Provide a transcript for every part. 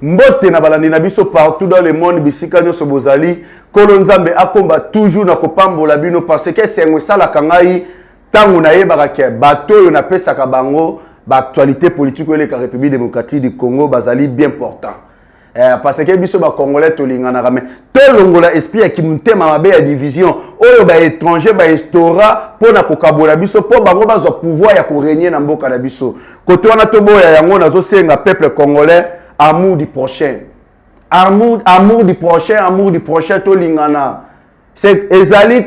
mbote na balandi na biso partout dans le monde bisika nyonso bozali kolo nzambe akomba toujours na kopambola bino parce que c'est sala kangai tangu na yebaka ke bato yo na pesa ka bango ba actualité politique de la République démocratique du Congo bazali bien important. Parce que biso ba congolais to lingana mais to longola esprit qui mutema mabe ya division oyo ba étranger ba estora pona kokabola biso po bango bazo pouvoir ya ko régner na mboka na biso. Koto wana to boya yango nazo senga peuple congolais amour du prochain. Amour du prochain to lingana. C'est ezali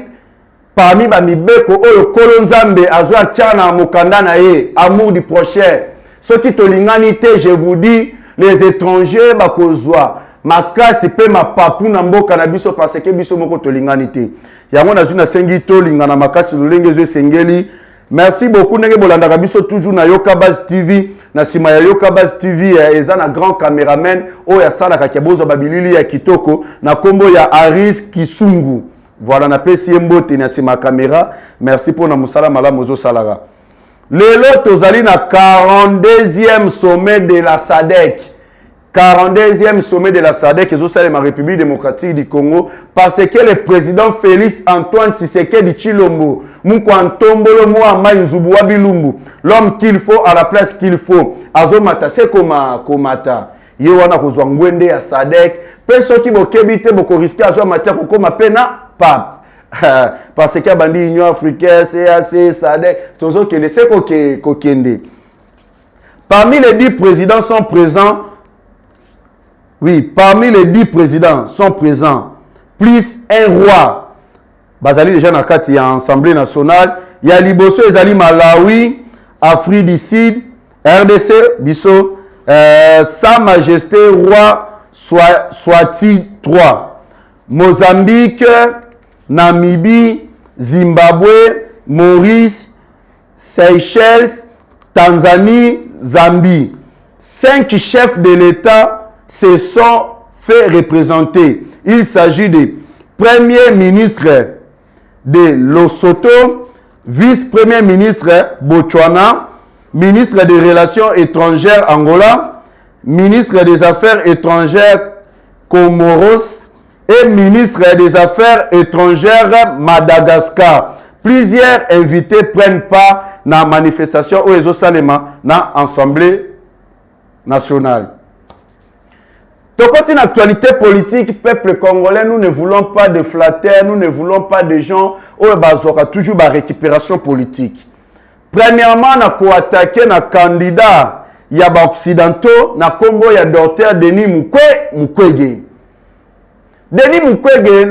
parmi ba mibeko oyo kolonzambe azwa tchana mokanda na ye amour du prochain. Ce qui to lingani te je vous dis les étrangers bakozwa makasi pe mapapu na mboka na biso parce que biso moko to lingani te. Yango na zuna sengi to lingana makasi lolenge zo sengeli. Merci beaucoup ndenge bolanda biso toujours na Yoka Base TV na sima ya Yoka Base TV eza na grand cameraman oyo asala ka kibozo babilili ya kitoko na kombo ya Aris Kisungu. Voilà, na pesi mbote na sima caméra. Merci pour na musala malamu zo salara. Lelo tozali na 42e sommet de la SADC. 42e sommet de la SADC zo sala ma République démocratique du Congo parce que le président Félix Antoine Tshisekedi Tshilombo Mukwantombolo Moama Nzubu Wabilumbu l'homme qu'il faut à la place qu'il faut azomata se komata ye wana kozwa ngwende ya SADC pe soki bokebite boko risquer azomata kokoma pena pape. Parce que bandi Union africaine, CAC, SADC, tous autres qui ne savent qu'aucun. Parmi les 10 présidents sont présents. Oui, parmi les 10 présidents sont présents. Plus un roi. Bazali déjà dans l'Assemblée nationale. Il y a Liboso Ezali Malawi, Afrique du Sud, RDC, Bisso, Sa Majesté Roi Swati 3. Mozambique, Namibie, Zimbabwe, Maurice, Seychelles, Tanzanie, Zambie. 5 chefs de l'État se sont fait représenter. Il s'agit de Premier ministre de Lesotho, vice-premier ministre Botswana, ministre des Relations étrangères Angola, ministre des Affaires étrangères Comoros, et ministre des Affaires étrangères Madagascar. Plusieurs invités prennent part dans la manifestation au Ezosalema dans l'Assemblée nationale. Donc, quand une actualité politique, peuple congolais, nous ne voulons pas de flatteurs, nous ne voulons pas de gens où il y a toujours la récupération politique. Premièrement, on a attaqué un candidat, il y a des occidentaux, il y a Congo, il y a docteur Denis Mukwege. Denis Mukwege,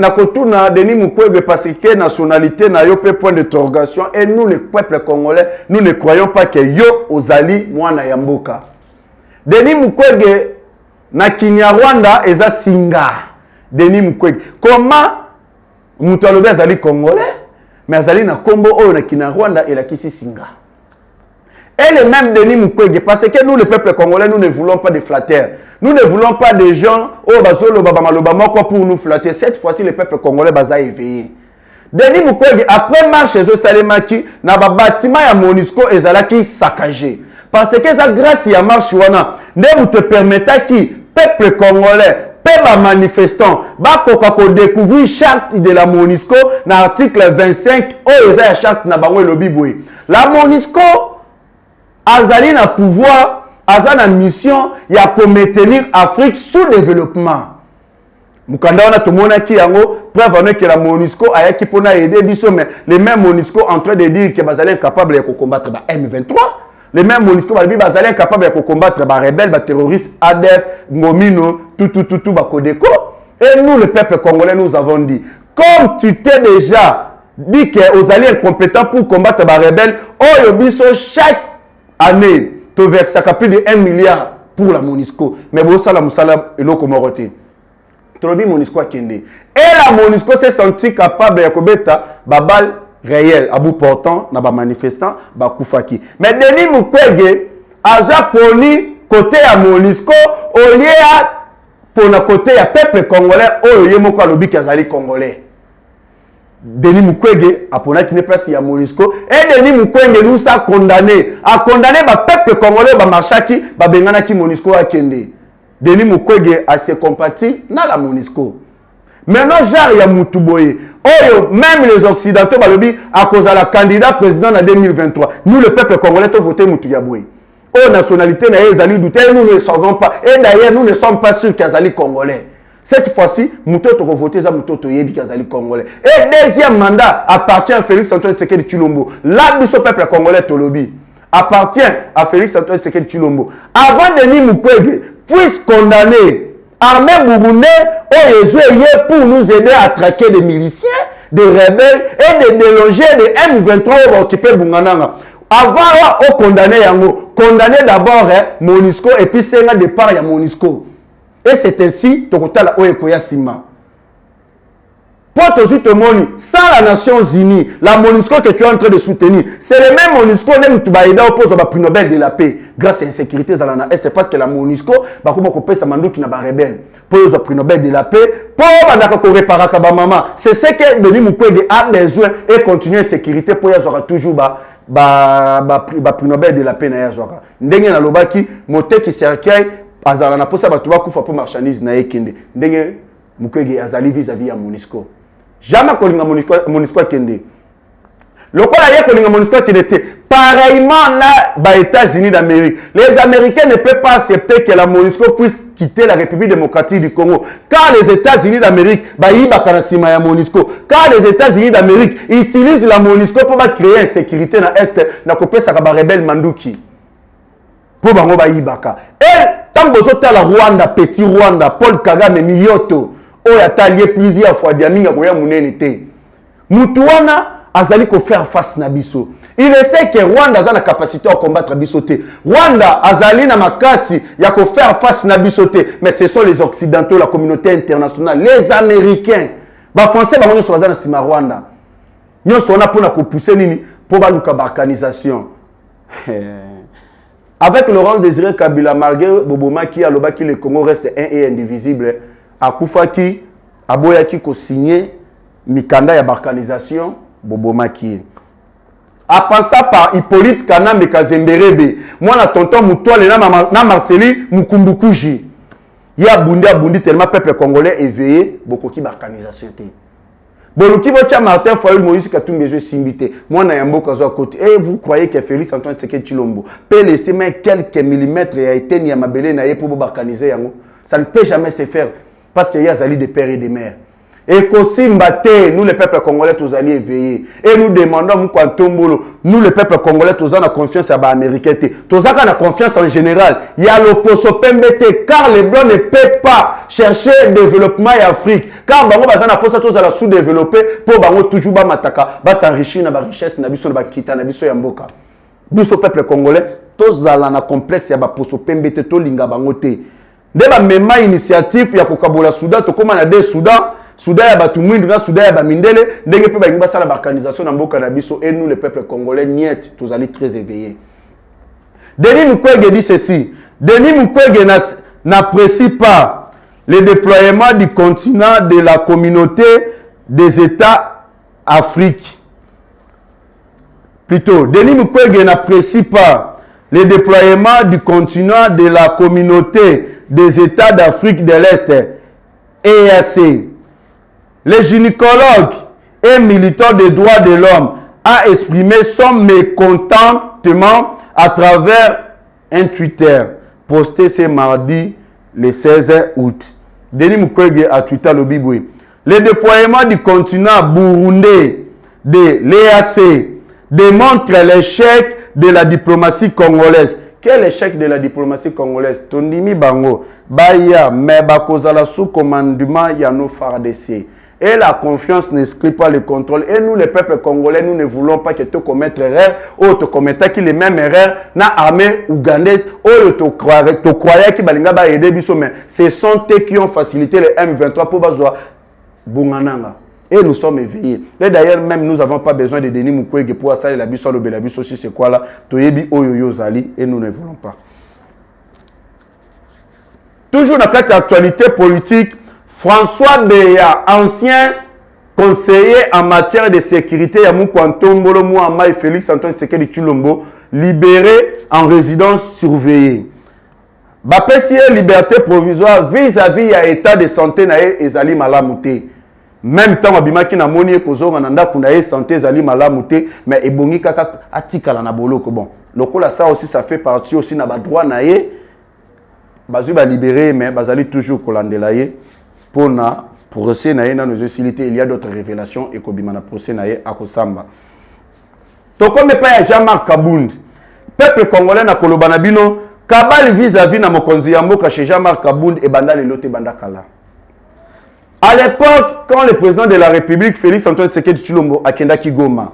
Denis Mukwege parce que nationalité n'a pas point d'interrogation et nous, le peuple congolais, nous ne croyons pas que yo ozali mwana yamboka. Denis Mukwege na Kinyarwanda eza singa. Denis Mukwege. Comment Moutalobe azali congolais mais azali na Kombo oyo na Kinyarwanda et la kisi singa. Et le même Denis Mukwege, parce que nous, le peuple congolais, nous ne voulons pas de flatteurs. Nous ne voulons pas de gens pour nous flatter. Cette fois-ci, le peuple congolais va éveiller. Denis Mukwege, après marche chez Salemaki, na bâtiment ya Monisco et Zalaki saccagé. Parce que ça, grâce à marche, ne vous te permettra qui, peuple congolais, peuple manifestant, va découvrir charte de la Monisco, dans l'article 25, où il y a charte na bango lobby. La Monisco, azali na pouvoir, azali na mission ya ko maintenir Afrique sous développement. Mukanda wana tomona ki yango preuve que la MONUSCO a qui pona aider biso mais les mêmes MONUSCO en train de dire que bazali incapable de combattre ba M23. Les mêmes MONUSCO bazali incapable de combattre ba rebelles, ba terroristes ADF, Ngomino, tout ba Kodeko. Et nous le peuple congolais nous avons dit comme tu t'es déjà dit que aux alliés incompétents pour combattre ba rebelles, oh biso chaque année, tu verses plus de 1 milliard pour la MONUSCO. Mais bon, ça, la Moussala et l'eau comme roté. Tu as dit MONUSCO à Kende. Et la MONUSCO s'est sentie capable de combattre babal réel, à bout portant, na ba manifestant, ba Koufaki. Mais Denis Mukwege a japoni côté à MONUSCO au lieu pour le côté à peuple congolais, au lieu de lobby kazali congolais. Denis Mukwege a pona qui n'est pas si à MONUSCO et Denis Mukwege nous a condamné le peuple congolais ba marchaki ba bengana ki MONUSCO a Kende. Denis Mukwege a ses compati dans la MONUSCO. Maintenant, genre, il y a Moutouboye. Oh, même les Occidentaux, à cause de la candidat président en 2023, nous, le peuple congolais, avons voté Moutouyaboye. Oh, nationalité, nous ne savons pas. Et d'ailleurs, nous ne sommes pas sûrs qu'il y a Congolais. Cette fois-ci, Moutoto a voté ça, Moutoto Yebi Kazali Congolais. Et deuxième mandat appartient à Félix Antoine Tshisekedi Tshilombo. Là, le peuple congolais Tolobi appartient à Félix Antoine Tshisekedi Tshilombo. Avant Denis Mukwege puisse condamner l'armée burundaise pour nous aider à traquer des miliciens, des rebelles et de déloger des M23 pour occuper Bungananga. Avant de condamner Yango, condamner d'abord MONUSCO et puis c'est un départ à MONUSCO. Et c'est ainsi que tu as la Oekoya Sima. Pour te dire, sans la Nations Unies, la MONUSCO que tu es en train de soutenir, c'est le même MONUSCO même tu vas oppose au prix Nobel de la paix. Grâce à l'insécurité dans la Est, parce que la MONUSCO, bah comment on peut s'amender qui n'a pas rebelle. Pose au prix Nobel de la paix, pour réparer maman. C'est ce que Denis Mukwege a besoin et continuer l'insécurité pour y avoir toujours prix Nobel de la paix na yazwaka. Ndenge na lobaki, moté qui cercueil azala na posa batu ba kufa pour marchandise na ekende. Ndenge Mukwege azali vis-à-vis ya MONUSCO. Jamais kolinga MONUSCO kende. Lokola ye kolinga MONUSCO kende te. Pareillement là, les États-Unis d'Amérique. Les Américains ne peuvent pas accepter que la MONUSCO puisse quitter la République démocratique du Congo. Car les États-Unis d'Amérique, ya MONUSCO. Car les États-Unis d'Amérique utilisent la MONUSCO pour créer insécurité dans l'Est. Na kopé sakaba rebelle Manduki. Pour bango ba yibaka. Et tant que la Rwanda, petit Rwanda, Paul Kagame, Miyoto. Il a allié plusieurs fois Diaminga Goya Mounenete. Moutouana azali ko faire face na biso. Il sait que Rwanda a la capacité à combattre bisoté. Rwanda azali na makasi ya ko faire face na bisoté. Mais ce sont les Occidentaux, la communauté internationale, les Américains. Ba Français ba nyonso bazana sima Rwanda. Nyonso on a pour na ko pousser nini pour ba luka balkanisation. Avec Laurent Désiré Kabila malgré Boboma qui a loba qui le Congo reste un et indivisible. Akufaki aboyaki ko signer mikanda ya balkanisation Bobomaki. A penser par Hippolyte Kana Mekazemberebe. Moi na tonton Moutouale na Marceli Mukumbukuji. Ya bundi tellement peuple congolais éveillé beaucoup qui balkanisation té. Boluki bocha Martin Fayulu Moïse Katumbezo Simbité. Moi na yamboka zo côté. Et vous croyez que Félix Antoine Tshisekedi Tshilombo peut laisser même quelques millimètres et a été ni à mabele na pour balkaniser yango. Ça ne peut jamais se faire. Parce qu'il y a Zali de père et de mère. Et Kosimbate, nous les peuples congolais, tous allés éveiller. Et nous demandons, nous les peuples congolais, tous avons confiance à l'Américain. Tous avons confiance en général. Il y a l'opposopembete, car les blancs ne peuvent pas chercher le développement en Afrique. Car bango bazana posa tous à la sous-développer pour bango toujours ba mataka, ba s'enrichir na ba richesse na biso na ba kita na biso ya mboka. Biso peuple congolais, tous allons na complexe ya ba posopembete to linga bango te. Deba même initiative ya kokabola Soudan to koma na de Soudan ya batu mwindu na Soudan ya ba mindele ndenge pe ba ngi basala ba organisation na mboka na biso et nous le peuple congolais niet tous allés très éveillés. Denis Mukwege dit ceci. Denis Mukwege n'apprécie pas le déploiement du continent de la communauté des États Afrique. Plutôt, Denis Mukwege n'apprécie pas le déploiement du continent de la communauté des États d'Afrique de l'Est, EAC. Le gynécologue et militant des droits de l'homme a exprimé son mécontentement à travers un Twitter posté ce mardi le 16 août. Denis Mukwege a tweeté le Biboui. Le déploiement du continent burundais de l'EAC démontre l'échec de la diplomatie congolaise. Quel échec de la diplomatie congolaise? Tondimi Bango, Baya, Mebakozala sous commandement Yano Fardessé. Et la confiance n'exclut pas le contrôle. Et nous, les peuples congolais, nous ne voulons pas que tu commettes erreur, ou tu commettes les mêmes erreurs, na armée ougandaise, ou tu croyais que Balinga va aider biso, mais ce sont eux qui ont facilité les M23 pour bazoa Bungananga. Et nous sommes éveillés. Et d'ailleurs, même nous n'avons pas besoin de Denis Mukwege pour assailler la biso, le belabiso, si c'est quoi là, Toyebi Oyoyo Zali, et nous ne voulons pas. Toujours dans cette actualité politique, François Beya, ancien conseiller en matière de sécurité, Yamou Kwantombolo Mouama et Félix Antoine Tshisekedi Tshilombo, libéré en résidence surveillée. bapesi liberté provisoire vis-à-vis ya état de santé na ye ezali malamu te. Même temps abimaki na moni ekozonga na ndako na ye santé ezali malamu te, mais ebongi kaka atikala na boloko. Bon, lokola ça aussi ça fait partie aussi na ba droit na ye. Bazui ba libéré mais bazali toujours kolandela ye pona procès na ye na nos facilités. Il y a d'autres révélations et kobima na procès na ye akosamba. To comme pas Jean-Marc Kabound. Peuple congolais na koloba na bino kabali vis-à-vis na mokonzi ya mboka chez Jean-Marc Kabound et banda lelote banda kala. À l'époque, quand le président de la République, Félix Antoine Tshisekedi Tshilombo, akendaki Goma,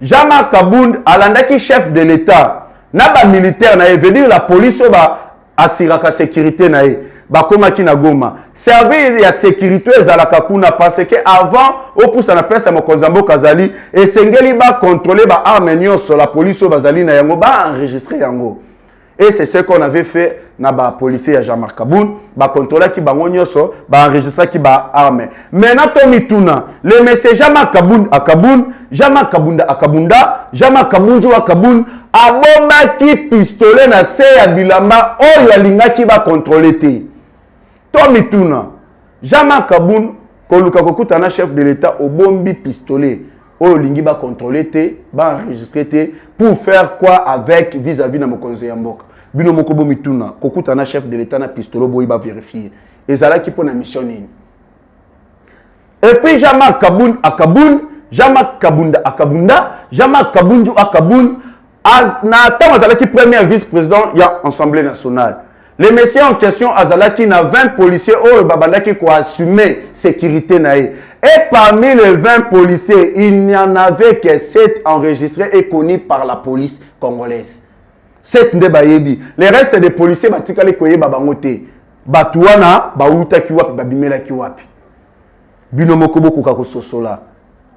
Jean-Marc Kabound, alandaki chef de l'État, na ba militaire na veut dire la police ba asiraka sécurité na ye, ba komaki na Goma. Servir ya sécurité ezalaka kuna parce que avant, au poussa na presse mokonzi mboka zali, et sengeli ba contrôler ba arme nyonso la police bazali na yango ba enregistrer yango. Et c'est ce qu'on avait fait na ba policier à Jean-Marc Kabound, ba contrôler qui ba ngonyoso, ba enregistrer qui ba arme. Maintenant Tomi Tuna, le message Jean-Marc Kabound à Kabound, Jean-Marc Kabound à Kabunda, Jean-Marc Kabound à Kabound, abomba ki pistolet na se ya bilamba oyo alinga ki ba contrôler te. Tomi Tuna, Jean-Marc Kabound koluka kokuta na chef de l'État obombi pistolet. Oyo lingi ba contrôler te, ba enregistrer te pour faire quoi avec vis-à-vis na mokonzi ya mboka. Bino moko bo mituna, kokuta na chef de l'État na pistolet boyi ba vérifier. Ezala ki pona mission nini. Et puis Jean-Marc Kabound à Kabound, Jean-Marc Kabunda à Kabunda, Jean-Marc Kabound à Kabound, na tamazala ki premier vice-président ya Assemblée nationale. Les messieurs en question, Azalaki na 20 policiers, oh, babandaki ko assumer sécurité nae. Et parmi les 20 policiers, il n'y en avait que 7 enregistrés et connus par la police congolaise. 7 ndebayebi. Les restes des policiers, batikale koye babangote. Batuana, bauta kiwapi, babimela kiwapi. Binomoko boku kako sosola.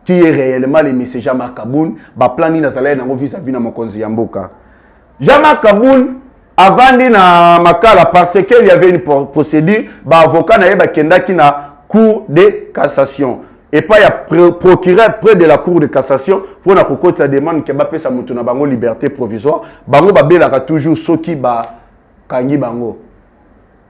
Qui est réellement les messieurs Jean-Marc Kabound, baplani na zalaye nango vis-à-vis na mokonzi ya mboka. Jean-Marc Kabound, avant na makala parce qu'il y avait une procédure, ba avocat na yeba kendaki na cour de cassation. Et pas il y a procureur près de la cour de cassation pour na kokota demande que ba pesa mutu na bango liberté provisoire. Bango ba belaka toujours soki ba kangi bango.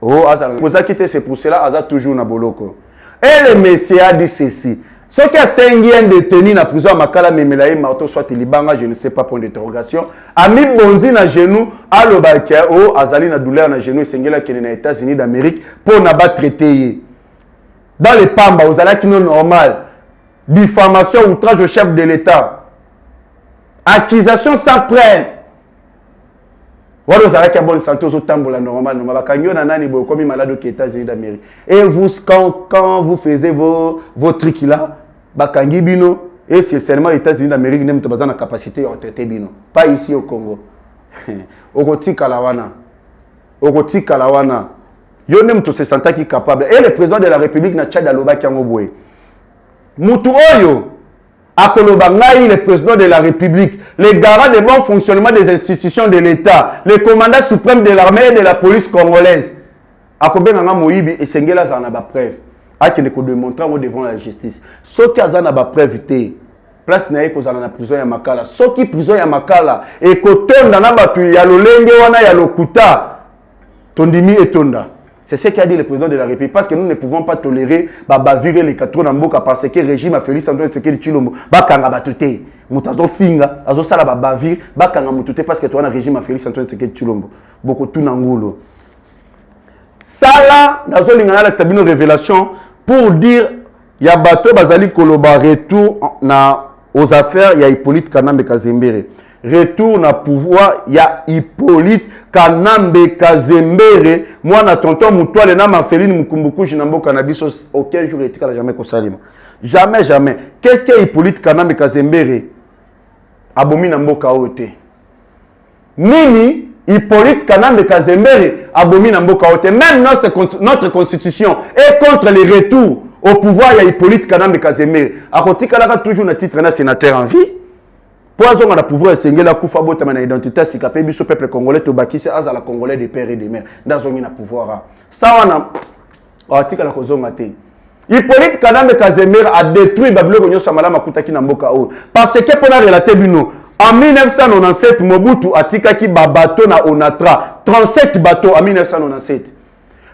Oh azala. Pour ça quitter c'est pour cela aza toujours na boloko. Et le monsieur a dit ceci. Ce qui a 5 ans détenu na prison makala memelaye marto soit libanga je ne sais pas point d'interrogation a mis bonzi na genou a lobaka o azali na douleur na genou sengela kene na États-Unis d'Amérique pour na ba traiter dans les pamba aux ala qui non normal diffamation outrage au chef de l'État accusation sans preuve walo zala ki bonne santé aux tambola normal normal bakanyo na nani boy comme malade aux États-Unis d'Amérique et vous quand vous faisiez vos trucs là bakangi bino et c'est seulement les États-Unis d'Amérique n'aiment pas la capacité à traiter bino pas ici au Congo okoti kalawana yo n'aime to se sentir qui capable et le président de la République na Tchad aloba kiango boy mutu oyo akoloba ngai le président de la République les garants de bon fonctionnement des institutions de l'État les commandants suprêmes de l'armée et de la police congolaise akobenga nga moyibi esengela za na ba preuve qui ne peut démontrer devant la justice. Ce qui a na preuve place na eko zana na prison ya makala. Ce qui prison ya makala et kotonda na batu ya lolenge wana ya lokuta tondimi etonda. C'est ce qu'a dit le président de la République parce que nous ne pouvons pas tolérer virer les quatre na mboka parce que le régime a Félix Antoine Tshisekedi Tshilombo bakanga batute. Mutazo finga azo sala bavir bakanga mutute parce que toi na régime a Félix Antoine Tshisekedi Tshilombo. Boko tuna ngolo. Sala nazo lingana la sabino révélation pour dire ya bato bazali koloba retour na aux affaires ya Hippolyte Kanambe Kazembere retour na pouvoir ya Hippolyte Kanambe Kazembere moi na tonton Mutwale na Marceline Mukumbukuji na mboka na biso aucun jour etikala jamais kosalima jamais qu'est-ce que Hippolyte Kanambe Kazembere abomi na mboka ote nini Hippolyte Kanambe Kazembere abomi na mboka ote même notre constitution est contre les retours au pouvoir ya Hippolyte Kanambe Kazembere akotikalaka toujours na titre na sénateur en vie pour azonga na pouvoir sengela kufa botama na identité sikape biso peuple congolais to bakisi azala congolais de père et de mère ndazongi na pouvoir ça wana atikala kozonga te Hippolyte Kanambe Kazembere a détruit Babylone nyonso malama kutaki na mboka o parce que pour la relater bino en 1997 Mobutu atikaki babato na Onatra 37 bateaux en 1997.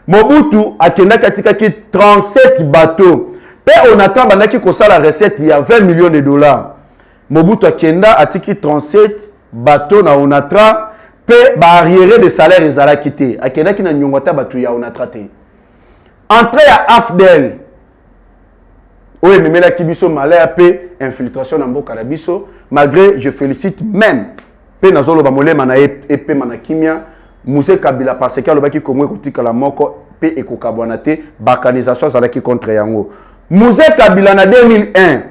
Mobutu akendaki atikaki 37 bateaux. Pe Onatra bandaki kosala recette il y a 20 millions de dollars. Mobutu akenda atiki 37 bateaux na Onatra pe ba arriéré de salaire ezalaki te. Akendaki na nyongota bateau ya Onatra te. Entrée à Afdel. Oui, mais la kibiso malaya pe infiltration na mboka na biso. Malgré, je félicite même pe nazolo ba molema na epé manakimia Mousse Kabila parce que alobaki komwe kotika la moko pe ekokabwana te bakanisation zalaki contre yango. Mousse Kabila na 2001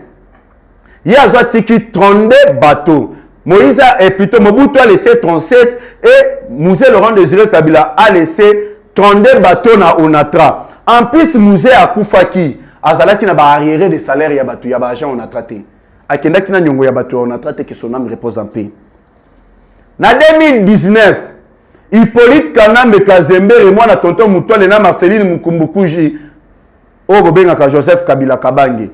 il a tiki 32 bateaux. Moïse et plutôt Mobutu a laissé 37 et Mousse Laurent Désiré Kabila a laissé 32 bateaux na Onatra. En plus Mousse a Koufaki azalaki na ba arriéré de salaire ya bateau ya ba agent Onatra te. Akendaki na nyongo ya bateau Onatra te que son âme repose en paix. Na 2019 Hippolyte Kanambe Kazembe et moi na tonton Mutuale na Marceline Mukumbukuji o bobengaka Joseph Kabila Kabange.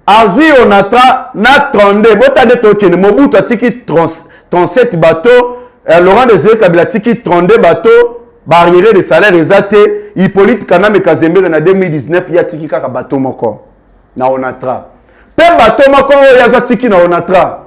Azui Onatra na 32 botade tokene Mobutu atiki 37 bateaux, Laurent Désiré Kabila tiki 32 bateaux, barrière de salaire ezate, Hippolyte Kanambe Kazembe na 2019 ya tiki kaka bateau moko na Onatra. Pe bateau moko ya za tiki na Onatra.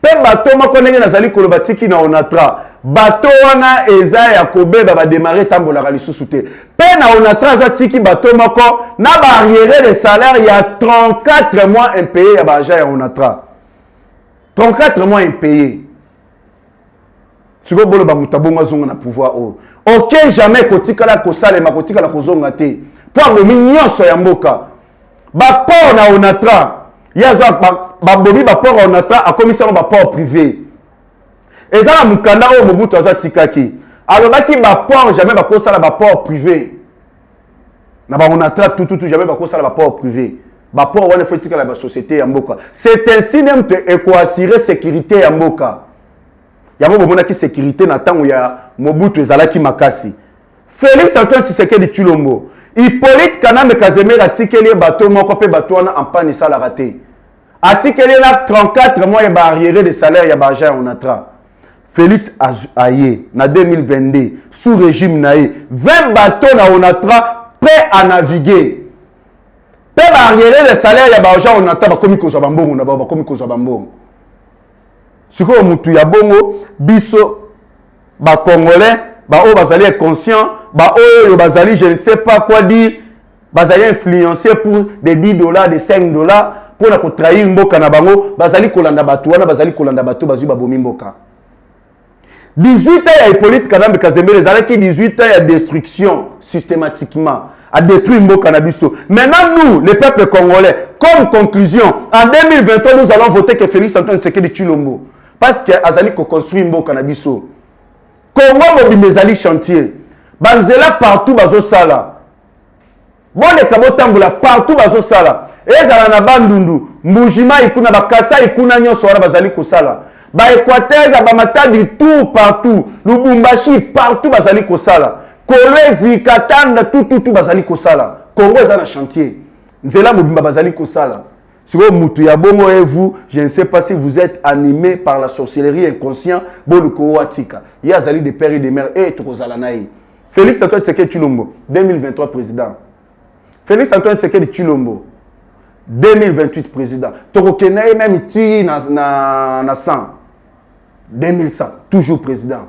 Pe bateau moko ndenge nazali koloba tiki na Onatra. Bateau wana eza ya kobeba ba démarrer tambola lisusu te. Pe na Onatra za tiki bateau moko na barrière de salaire il y a 34 mois impayés ya baja ya Onatra. 34 mois impayés. Siko bolo ba mutabonga zonga na pouvoir o. OK jamais kotika la kosale ma kotika la kozonga te. Po ngomi nyonso ya mboka. Ba port na Onatra. Yaza ba bobi ba port na Onatra a commissaire ba port privé. Ezala mukanda o Mobutu aza tikaki. Alobaki ba port jamais ba kosala ba port privé. Na ba Onatra tout jamais ba kosala ba port privé. Ba port wana faut tika la société ya mboka. C'est ainsi même que assurer sécurité ya mboka. Ya bo mona ki sécurité na tango ya Mobutu ezalaki makasi. Félix Antoine Tshisekedi Tshilombo. Hippolyte Kanambe Kazembe atikeli bateau moko pe bateau wana en panne sala raté. Atikeli na 34 mois ya barrière de salaire ya baja Onatra. Félix Aye, na 2022, sous régime naïe, 20 bateaux na Onatra prêts à naviguer. Pe barrière le salaire ya baja Onatra ba komi kozwa bambongo na ba komi kozwa bambongo. Siko mutu ya bongo biso ba congolais ba o bazali conscient ba o bazali je ne sais pas quoi dire bazali influencé pour des $10 des $5 pour na ko trahir mboka na bango bazali kolanda batu wana bazali kolanda batu bazu babomi mboka. 18 ans à Hippolyte Kanambe Kazembe, les années qui 18 ans à destruction systématiquement, à détruire Mboka Nabiso. Maintenant, nous, les peuples congolais, comme conclusion, en 2023, nous allons voter que Félix Antoine Tshisekedi Tshilombo. Parce que Azali ko construit Mboka Nabiso. Congo Mobimezali chantier. Banzela partout bazo sala. Bon les kabotamboula partout bazo sala. Ezala na bandundu, Mbujima ikuna bakasa ikuna nyoso wana bazali ko sala. Ba Équateur, ba Matadi tout partout, Lubumbashi partout bazali kosala. Kolwezi, Katanda tout bazali kosala. Congo est en chantier. Nzela Mobimba bazali kosala. Si vous mutu ya bongo et vous, je ne sais pas si vous êtes animé par la sorcellerie inconscient, boluko watika. Yazali de père et de mère et tokozala naï. Félix Antoine Tshisekedi Tshilombo, 2023 président. Félix Antoine Tshisekedi Tshilombo, 2028 président. Tokokena même ti na 100. 2100, toujours président.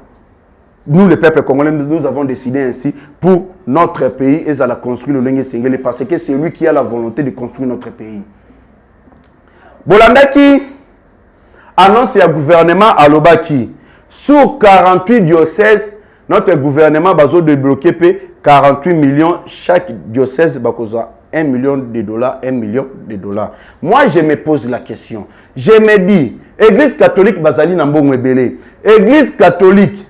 Nous, le peuple congolais, nous avons décidé ainsi pour notre pays et à la construire le Lengue Sengele parce que c'est lui qui a la volonté de construire notre pays. Bolandaki annonce le gouvernement à Lobaki. Sur 48 diocèses, notre gouvernement va débloquer 48 millions chaque diocèse va 1 million de dollars, 1 million de dollars. Moi, je me pose la question. Je me dis, Église catholique, Bazali na mbongo ebele. Église catholique,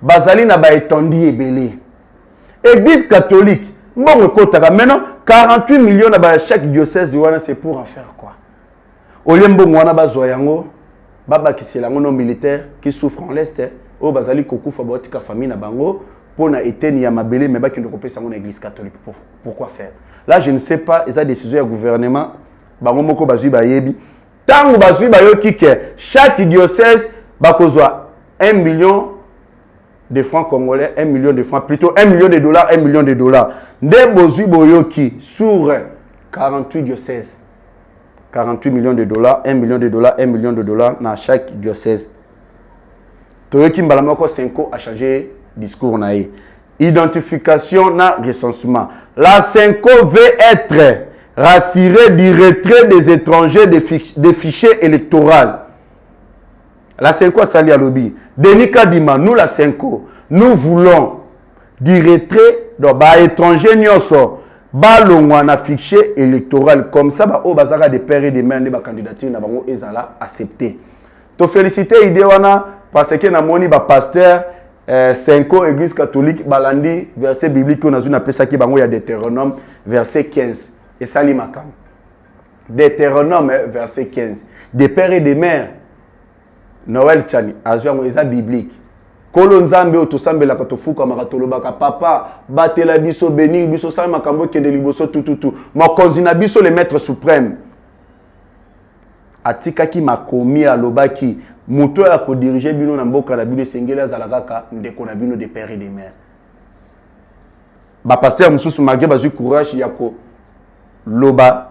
Bazali na ba étendi ebele. Église catholique, mbongo kotaka. Maintenant, 48 millions na chaque diocèse, c'est pour en faire quoi? Au mbongo wana bazwa yango, baba kiselango non militaire qui souffre en l'est, o Bazali kokufa botika famille na bango. Pour na eteni ya mabele mais ba ki ndoko pesa ngona église catholique pourquoi faire là je ne sais pas eza décision du gouvernement bango moko bazui ba yebi tango bazui ba yoki ke chaque diocèse ba kozwa 1 million de francs congolais, 1 million de francs, plutôt 1 million de dollars, 1 million de dollars. Nde bozui boyoki sur 48 diocèses. 48 millions de dollars, 1 million de dollars, 1 million de dollars dans chaque diocèse. Toyoki Mbalamoko 5 a changé discours naïe. Identification na recensement. La 5 veut être rassurée du retrait des étrangers des fichiers électoraux. La 5 a sali à lobby. Denis Kadima, nous la 5, nous voulons du retrait de étrangers nyoso. Balongwa na fichier électoral comme ça ba o bazaka de père et de mère de ba candidature na bango ezala accepté. To féliciter idée wana parce que na moni ba pasteur 5 église catholique balandi verset biblique on a une appelé ça qui bango ya Deutéronome verset 15 et sali makam. Deutéronome verset 15 des pères et des mères Noël Chani azwa eza biblique. Kolo nzambe otosambela katofuka makatolobaka papa batela biso bénir biso sala makambo kende liboso tututu mokonzi na biso le maître suprême atikaki makomi alobaki muto ya ko diriger bino na mboka na bino sengela zalakaka ndeko na bino de père et de mère ba pasteur mususu malgré bazu courage yako loba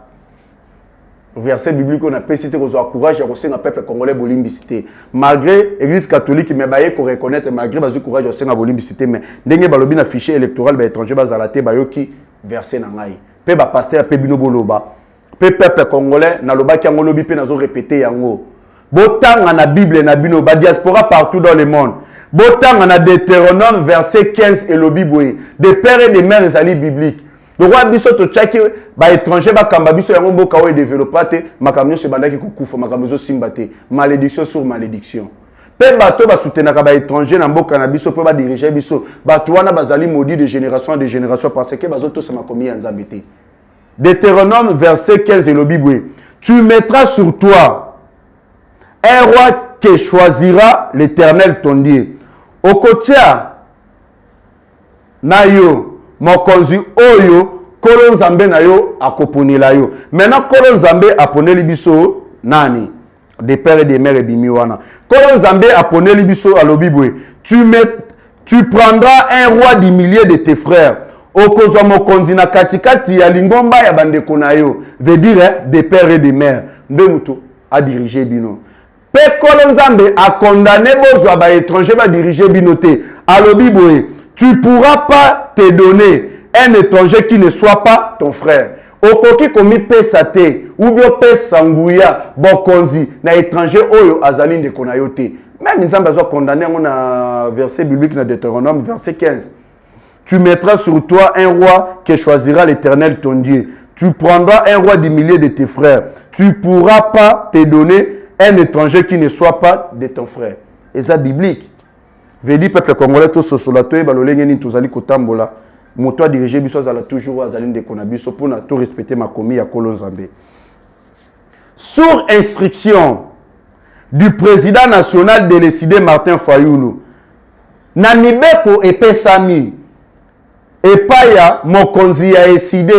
verset biblique on a pécité qu'on a courage à un peuple congolais bolimbicité malgré l'église catholique mais baye ko reconnaître malgré bazu courage au sein bolimbicité mais ndenge balobi na fichier électoral ba étranger bazalate bayoki verset na ngai pe ba pasteur pe bino boloba pe peuple congolais na loba ki ngolobi pe nazo répéter yango botanga na bible na bino ba diaspora partout dans le monde botanga na Deutéronome verset 15 et lobi boye des pères et des mères ezali biblique. Le roi biso to tchaki ba étranger ba kamba biso yango mboka o développer makamyo se bandaki kukufa makamyo simbate malédiction sur malédiction pe bato ba soutenaka ba étranger na mboka na biso pe ba diriger biso bato wana bazali maudit de génération en génération parce que bazoto se makomi ya nzambete. Deutéronome verset 15 et le Bible tu mettras sur toi un roi que choisira l'Éternel ton Dieu okotia na yo mokonzi oyo kolo nzambe na yo akoponela yo maintenant kolo nzambe aponeli biso nani des pères et des mères ebimi wana kolo nzambe aponeli biso alobi boye tu prendras un roi du milieu de tes frères okozwa mokonzi na katikati ya lingomba ya bandeko na yo veut dire des pères et des mères nde muto a diriger bino pe kolo nzambe a condamné bozwa ba étranger ba diriger bino te alobi boye tu pourras pas te donner un étranger qui ne soit pas ton frère. Okoki komi pesa te ou bien pesa nguya bokonzi na étranger oyo azali ndeko na yo te. Même nzambe azo condamné on a verset biblique dans Deutéronome verset 15. Tu mettras sur toi un roi que choisira l'Éternel ton Dieu. Tu prendras un roi du milieu de tes frères. Tu pourras pas te donner un étranger qui ne soit pas de ton frère. Et ça biblique. Vedi peuple congolais to sosolato e balolenge ni tozali kotambola moto a diriger biso azala toujours azali ndeko na biso pour na to respecter makomi ya kolo nzambe. Sur instruction du président national de l'ECD Martin Fayulu na mibeko epesami epaya mokonzi ya ECD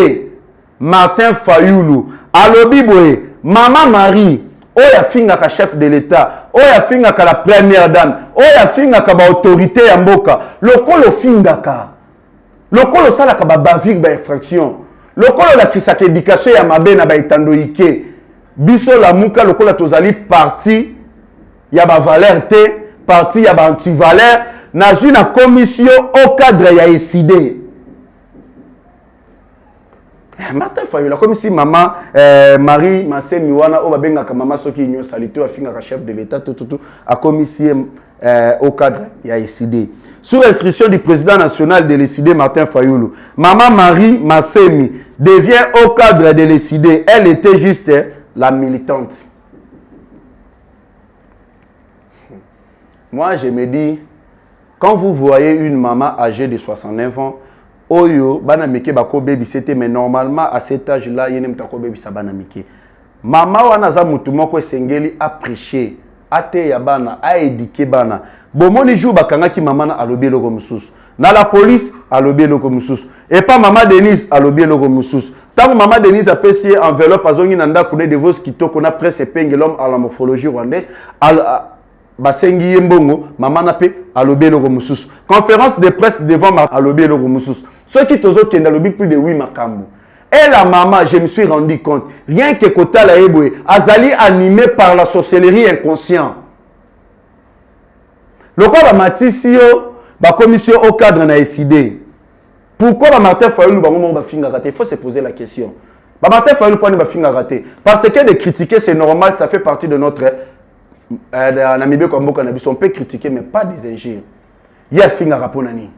Martin Fayulu alobi boye mama Marie oya finga ka chef de l'État, oya finga ka la première dame, oya finga ka ba autorité ya mboka, lokolo finga ka. Lokolo sala ka ba bavik ba infraction. Lokolo la kisaka éducation ya mabe na ba itandoike. Biso la muka lokolo tozali parti ya ba valeur te, parti ya ba anti-valeur, na une commission au cadre ya ECD. Martin Fayulu comme si maman Marie Massé Miwana o babenga ka mama soki nyo salito afinga ka chef de l'état tout a commission au cadre ya ECD sous instruction du président national de l'ECD Martin Fayulu. Maman Marie Massemi devient au cadre de l'ECD. Elle était juste la militante. Moi je me dis quand vous voyez une maman âgée de 69 ans oyo bana mike bako baby c'était mais normalement à cet âge là yene mtako baby sa bana mike mama wana za mutu moko sengeli a prêcher ate ya bana a éduquer bana bomoni jour bakanga ki mama na alobi loko mususu na la police alobi loko mususu et pas maman Denise alobi loko mususu tant maman Denise a payé enveloppe azongi nanda kune de vos kitoko na presse penge l'homme à la morphologie rwandaise basengi mbongo maman na pe alobi le romusus conférence de presse devant alobi le romusus ceux qui tozo kenda lobi plus de 8 makambo et la maman je me suis rendu compte rien que kota la eboe azali animé par la sorcellerie inconscient le quoi ba matisi yo ba commission au cadre na décidé pourquoi ba Martin Fayulu ba ngomba finga raté il faut se poser la question ba Martin Fayulu pas ni ba finga raté parce que de critiquer c'est normal ça fait partie de notre Namibé comme cannabis, on peut critiquer, mais pas des injures. Yes, finga raponani.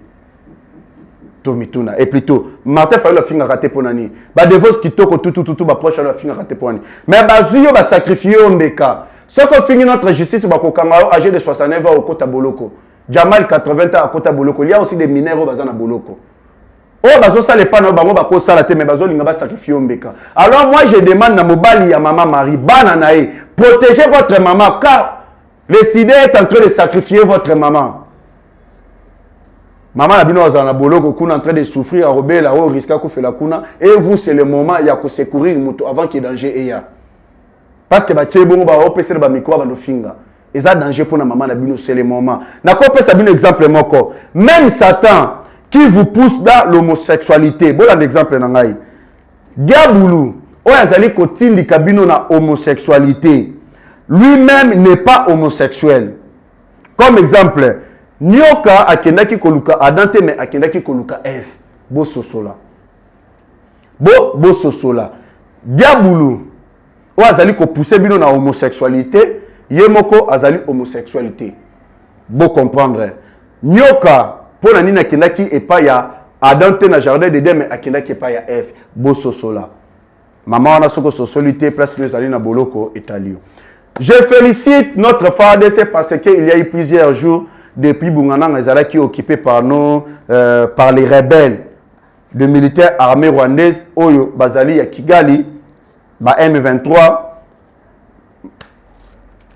Tomituna. Et plutôt, Martin Fayulu a finga raté ponani. Ba devos qui toko tout, ba proche a finga raté ponani. Mais ba zuyo ba sacrifier au mbeka. Ce qu'on finit notre justice, ba kokanga âgé de 69 ans au Kota Boloko. Jamal 80 ans à Kota Boloko. Il y a aussi des mineurs au bazana Boloko. Oh, bazo sale pas na bango bako sala te mais bazo linga ba sacrifier mbeka. Alors moi je demande na mobali ya maman Marie bana nae protégez votre maman car le SIDA est en train de sacrifier votre maman. Maman Nabino azana boloko kuna en train de souffrir à robela au risque ko fait la kuna et vous c'est le moment ya ko secourir muto avant qu'il danger eya. Parce que ba tchebongo ba opesser ba micro ba no finga. Et ça danger pour na maman Nabino c'est le moment. Na ko pesa bin exemple moko. Même Satan qui vous pousse dans l'homosexualité. Bon, un exemple, Diaboulou, Oyazali Kotindi Kabino na homosexualité. Lui-même n'est pas homosexuel. Comme exemple, Nyoka Akendaki Koluka Adante, mais Akendaki Koluka F. Bo Sosola. Bo Sosola. Diaboulou, Oyazali ko pousser bino na homosexualité. Yemoko Azali homosexualité. Bo comprendre. Nyoka, pour la nina kendaki et pas ya Adante na jardin de Deme a kendaki et pas ya F bo sosola maman na soko sosolité place les alina boloko etalio. Je félicite notre FARDC parce qu'il y a eu plusieurs jours depuis Bunganang ezala qui occupé par nous par les rebelles de militaires armés rwandaises oyo bazali ya Kigali ba M23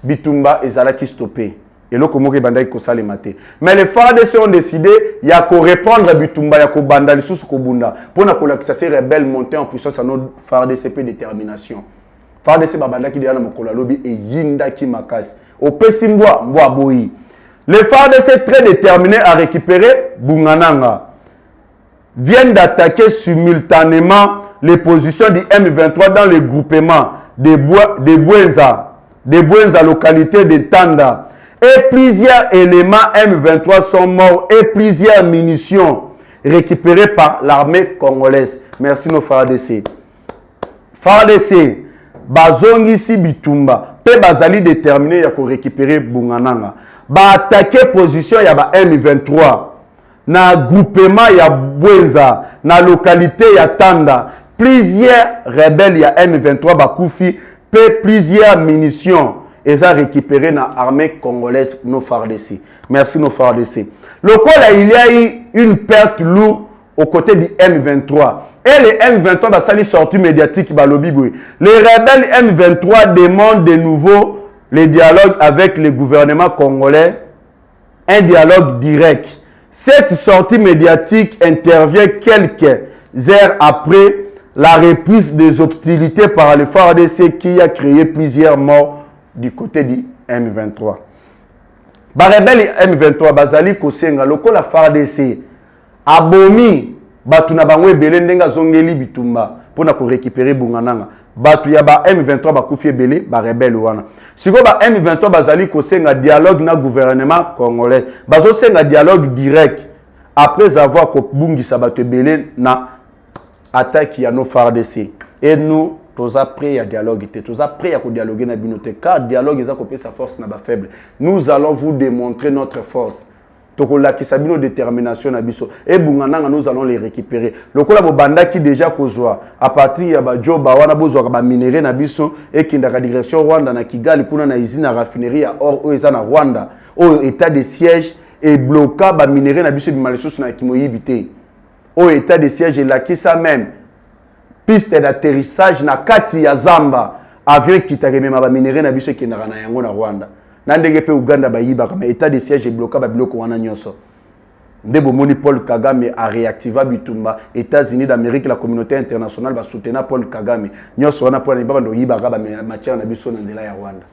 Bitumba ezala qui stoppé. Et là, comment ils ko sale maté. Mais les FARDC ont décidé il y a qu'on répondre à Bitumba, il y a qu'on bandali sous Kobunda pour que ces rebelles monter en puissance à notre FARDC détermination. FARDC babanda qui derrière mokola lobby et yinda qui makas. Au Pessimboa mboa boyi. Les FARDC très déterminés à récupérer Bungananga viennent d'attaquer simultanément les positions du M23 dans le groupement des Bouenza, localité de Tanda. Et plusieurs éléments M23 sont morts et plusieurs munitions récupérées par l'armée congolaise. Merci nos FARDC. FARDC, bazongi si Bitumba, pe bazali déterminé ya ko récupérer Bungananga. Ba attaquer position ya ba M23 na groupement ya Bouenza, na localité ya Tanda. Plusieurs rebelles ya M23 bakoufi pe plusieurs munitions. Et ça récupéré dans l'armée congolaise nos FARDC. Merci nos FARDC. Le col il y a eu une perte lourde aux côtés du M23. Et les M23 va salir sortie médiatique ba lobby. Les rebelles M23 demandent de nouveau le dialogue avec le gouvernement congolais, un dialogue direct. Cette sortie médiatique intervient quelques heures après la reprise des hostilités par le FARDC qui a créé plusieurs morts du côté du M23. Ba rebelle M23 bazali kosenga loko la FARDC abomi batu na bango ebele ndenga zongeli Bitumba pona ko récupérer Bungananga. Batu ya ba M23 bakufi ebele ba rebelle wana. Siko ba M23 bazali kosenga dialogue na gouvernement congolais. Bazo senga dialogue direct après avoir ko bungisa batu ebele na attaque ya no FARDC. Et nous tous après à dialogue, tous après à dialoguer na binote car dialogue est à couper sa force na ba faible. Nous allons vous démontrer notre force. Tokola ki sabino détermination na biso et Bungananga nous allons les récupérer. Lokola bo banda qui déjà kozwa à partir ya ba joba wana bozwa ba minéraux na biso et qui ndaka direction Rwanda na Kigali kuna na usine raffinerie ya or oza na Rwanda au état de siège et bloqué ba minéraux na biso bimalesusu na kimoyibité. Au état de siège et là qui ça même piste d'atterrissage na kati ya Zamba avion qui t'a remis ma minéraux na biso qui na yango na Rwanda. Nandenge pe Uganda bayiba comme état de siège et bloqué ba biloko wana nyonso. Ndebo moni Paul Kagame a réactivé Bitumba, États-Unis d'Amérique, la communauté internationale va soutenir Paul Kagame. Nyonso wana pour na baba ndo yiba ba matière na biso na nzela ya Rwanda.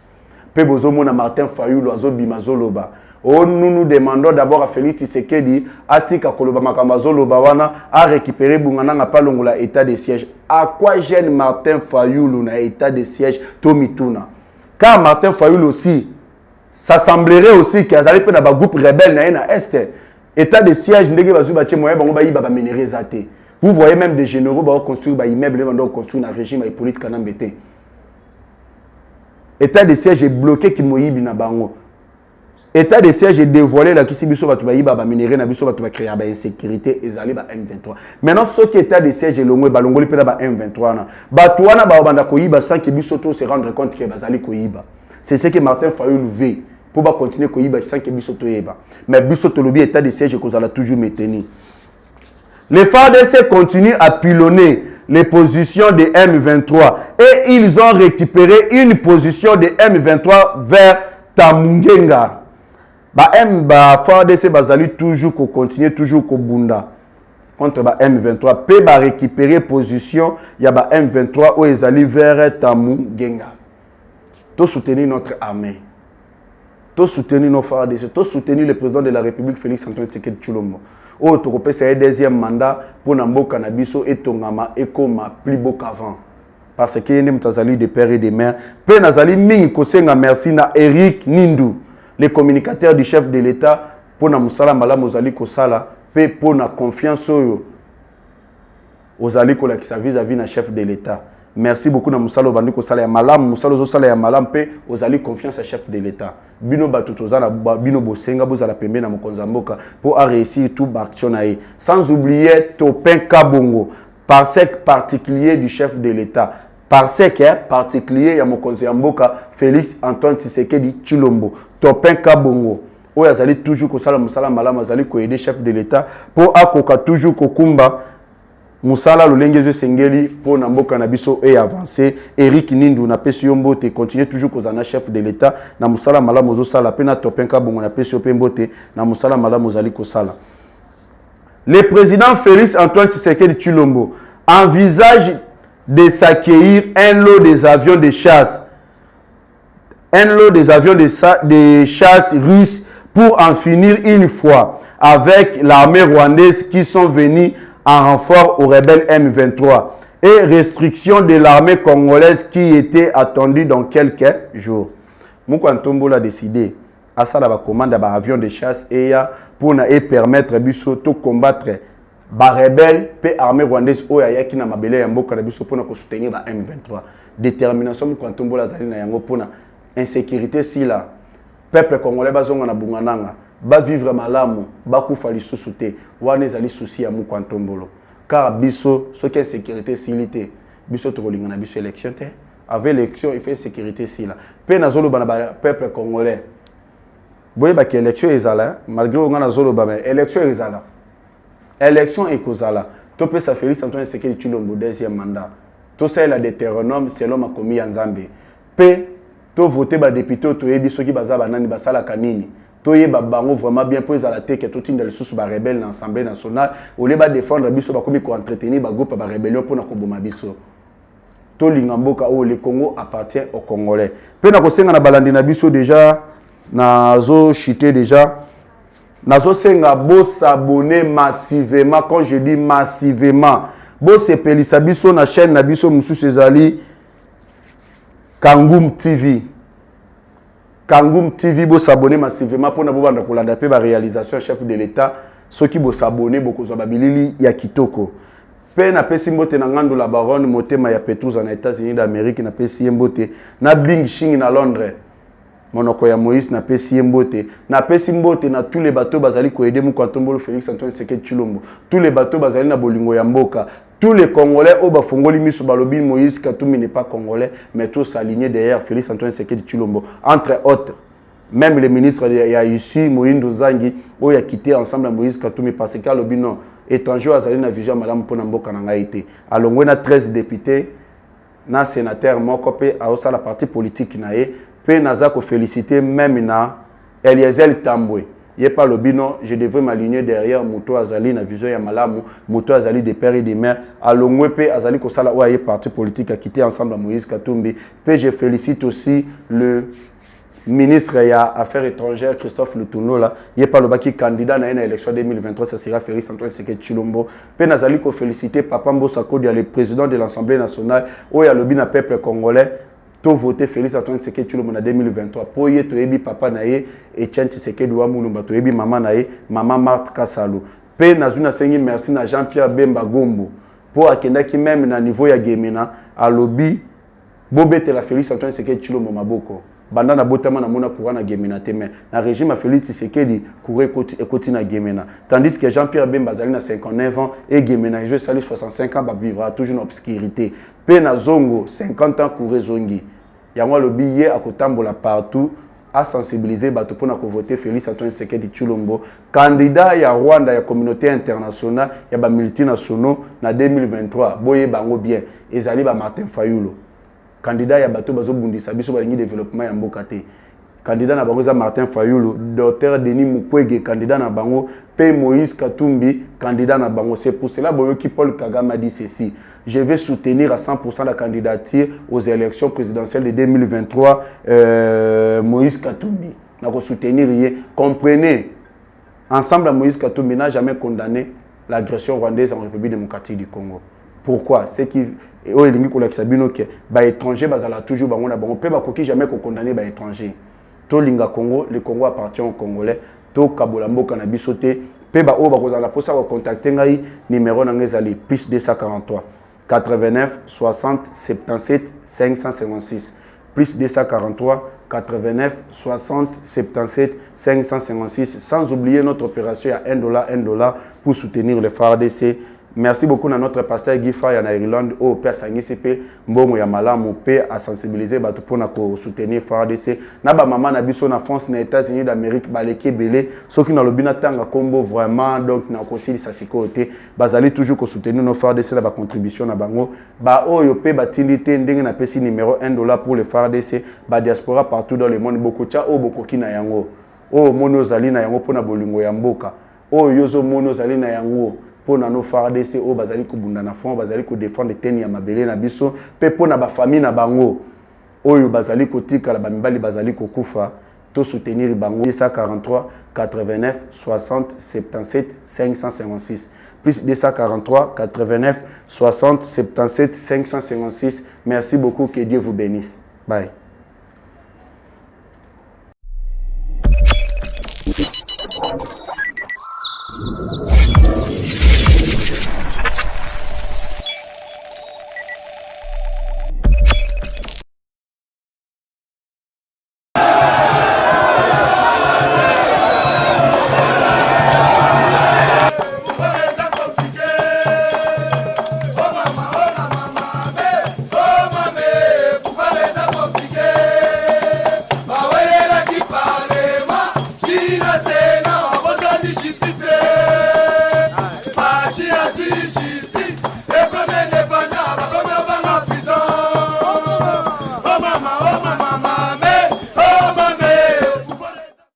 Pe bozomona Martin Fayulu azobima zoloba. Oh, nous demandons d'abord à Félix Tshisekedi atika koloba makambo zoloba wana a récupérer bungana nga palongola état de siège. À quoi gêne Martin Fayulu na état de siège Tomituna? Car Martin Fayulu aussi ça semblerait aussi qu'il y a un groupe rebelle na est état de siège ndenge bazu batie moyen bango ba yiba ba minerais zate. Vous voyez même des généraux ba construire ba immeuble ba construire na régime Hippolyte Kanambete. État de siège est bloqué qui moyibi na bango. État de siège est dévoilé là qui si biso batu ba yiba ba minerais na biso batu ba créer ba insécurité ezali ba M23. Maintenant ce qui état de siège est longwe ba longoli pe na ba M23 na. Batu wana ba banda ko yiba sans que biso to se rendre compte que bazali ko yiba. C'est ce que Martin Fayulu veut pour pas continuer ko yiba sans que biso to yiba. Mais biso to lobi état de siège ko zala toujours maintenir. Les FARDC continuent à pilonner les positions de M23 et ils ont récupéré une position de M23 vers Tamungenga. FARDC bazali toujours ko continuer toujours ko bunda contre M23 pe ba récupérer position ya ba M23 où ils allaient vers Tamungenga. To soutenir notre armée. To soutenir nos FARDC, to soutenir le président de la République Félix Antoine Tshisekedi Tshilombo. Oh, tu peux faire un deuxième mandat pour Namboka Nabiso et Tongama et Koma plus beau qu'avant. Parce que y a des de père et de mère. Pe Nazali Ming Kosenga merci na Eric Nindu, le communicateur du chef de l'État, pour na Moussala Malam Ozali Kosala, pe pour na confiance Ozali Kola qui vis-à-vis na chef de l'État. Merci beaucoup na Moussala Obandi Kosala ya Malam, Moussala Zosala ya Malam, pe Ozali confiance à chef de l'État. Bino Batutozala, Bino Bosenga, Bozala Pembe na Mokonzamboka pour réussir tout action. Sans oublier Topin Kabongo, par sec particulier du chef de l'État. Par sec particulier ya Mokonzamboka, Félix Antoine Tshisekedi Tshilombo. Topin Kabongo. Où yazali toujours Kosala Moussala Malam, azali ko aider chef de l'État pour akoka toujours Kokumba. Moussala Lolenge Sengeli pour Namboka Nabiso et avancer. Eric Nindu na pesi yombote continue toujours kozana chef de l'État. Na Moussala Malamozo Sala pena topenka bongo na pesi yopembote na Moussala Malamozali Kosala. Le président Félix Antoine Tshisekedi Tshilombo envisage de s'accueillir un lot des avions de chasse. Un lot des avions de chasse russes pour en finir une fois avec l'armée rwandaise qui sont venus en renfort aux rebelles M23 et restriction de l'armée congolaise qui était attendue dans quelques jours. Moukantombo l'a décidé à ça la commande d'un avion de chasse et pour permettre biso de combattre les rebelles et l'armée rwandaise qui na mabele ya mboka na biso pour soutenir ba M23. Détermination Moukantombo la zali na yango pour na insécurité si la peuple congolais bazonga na bungananga. Ba vivre malamu, ba kufa lisusu te, wana ezali souci ya Moukantombolo. Car biso, ce qui est sécurité silité, biso to kolingana biso élection te. Avec l'élection, il fait sécurité si la. Pe na zolo bana peuple congolais. Boye ba ki élection ezala, malgré on na zolo ba mais élection ezala. Élection ekozala. To pe sa Félix Antoine Tshisekedi Tshilombo deuxième mandat. To ça la Deutéronome selon ma commis ya Nzambe. Pe to voter ba député to yebi soki baza banani basala kanini. Toye bango vraiment bien pour la tête que tout le sous ba rebelle dans l'Assemblée nationale au lieu de défendre biso ba comme ko entretenir ba groupe ba rébellion pour na ko boma biso to lingamboka o le Congo appartient aux Congolais pe na ko senga na balandi na biso déjà nazo chité déjà nazo senga bo s'abonner massivement. Quand je dis massivement bo se pelisa biso na chaîne na biso mususu ezali Kangum TV. Kangum TV, vous s'abonnez massivement pour nous voir la réalisation chef de l'État. Ceux qui vous s'abonnez, beaucoup de Babilili Yakitoko. Pe na pesi mbote na ngando la baronne motema ya Petrus en États-Unis d'Amérique na pesi mbote na Bing Shing na Londres. Monoko ya Moïse na pesi mbote na tous les bateaux bazali ko aider Moukantombolo Félix Antoine Tshisekedi Tshilombo. Tous les bateaux bazali na bolingo ya mboka. Tous les Congolais au bafongoli miso balobi Moïse Katumbi n'est pas congolais mais tous alignés derrière Félix Antoine Tshisekedi Tshilombo. Entre autres, même les ministres y a ici Moïndo Zangi où il a quitté ensemble Moïse Katumbi parce que alobi non étranger azali na vision madame pona mboka na ngaité. Alongwe na 13 députés na sénateur moko pe a osa la partie politique na ye pe naza ko féliciter même na Eliezer Tambwe. Il n'y a pas le bino, je devrais m'aligner derrière Mouto Azali, na vision ya malamu, Mouto Azali des pères et des mères, à l'ongwepe Azali Kosala, où il y a parti politique à quitter ensemble à Moïse Katumbi. Puis je félicite aussi le ministre des Affaires étrangères Christophe Lutuno là, il est pas le baki candidat à l'élection 2023, ça sera Félix Antoine Tshisekedi Tshilombo. Pe nazali ko féliciter Papa Mbossa Kodi, le président de l'Assemblée nationale, où il y a le bin peuple congolais. To voter Félix Antoine Tshisekedi Tshilombo en 2023. Pour y to ebi papa nae Etienne Tshisekedi wa Mulumba, to ebi maman nae maman Marthe Kasalo. Pe nazuna sengi merci na Jean-Pierre Bemba Gombo. Pour akenda ki même na niveau ya Gemena à lobby bobete la Félix Antoine Tshisekedi Tshilombo maboko. Banda na botama na mona courant na Gemena teme. Na régime a Félix Tshisekedi courir ekoti na Gemena. Tandis que Jean-Pierre Bemba zali na 59 ans et Gemena il sali 65 ans ba vivra toujours en obscurité. Pe na Zongo 50 ans courir zongi. Yango le billet à kotambola partout à sensibiliser bato pour voter Félix Antoine Tshisekedi Tshilombo candidat ya Rwanda ya communauté internationale ya ba multinationaux na 2023 boye bango bien ezali ba Martin Fayulu candidat ya bato bazo bundisa biso balingi développement ya mboka te candidat na bango za Martin Fayulu docteur Denis Mukwege candidat na bango P Moïse Katumbi candidat na bango. C'est pour cela boyoki Paul Kagame a dit ceci: je vais soutenir à 100% la candidature aux élections présidentielles de 2023 Moïse Katumbi. N'a soutenir rien. Comprenez, ensemble Moïse Katumbi n'a jamais condamné l'agression rwandaise en République démocratique du Congo. Pourquoi? C'est qui au elingi ko la sabino ke ba étranger bazala toujours bango na bango pe ba koki jamais ko condamner ba étranger. To linga Congo, le Congo appartient aux Congolais. To kabola mboka na biso te pe ba o ba kozala posa ko contacter ngai numéro na ngezali plus 243 89 60 77 556 plus 243 89 60 77 556, sans oublier notre opération à $1 pour soutenir les FARDC. Merci beaucoup à notre pasteur Guy Faye en Irlande, au Père Sangisipe, Mbongo Yamalamu, Père à sensibiliser pour soutenir FARDC. Naba maman nabiso na France, na États-Unis d'Amérique, baleke belé, ceux qui n'ont le binatanga combo vraiment, donc na conseil sa sécurité, bazali toujours ko soutenir nos FARDC la contribution na bango. Ba o yo pe batilité ndenge na pesi numéro $1 pour les FARDC, ba diaspora partout dans le monde, beaucoup cha o beaucoup ki na yango. O mono zali na yango pona bolingo ya mboka. O yozo mono zali na yango. Pour nos FARDC au bazali ko bunda na fond bazali ko défendre teni ya mabele na biso pe pona ba famille na bango oyo bazali ko tika la bamibali bazali ko kufa to soutenir bango 243 89 60 77 556 plus 243 89 60 77 556. Merci beaucoup, que Dieu vous bénisse. Bye.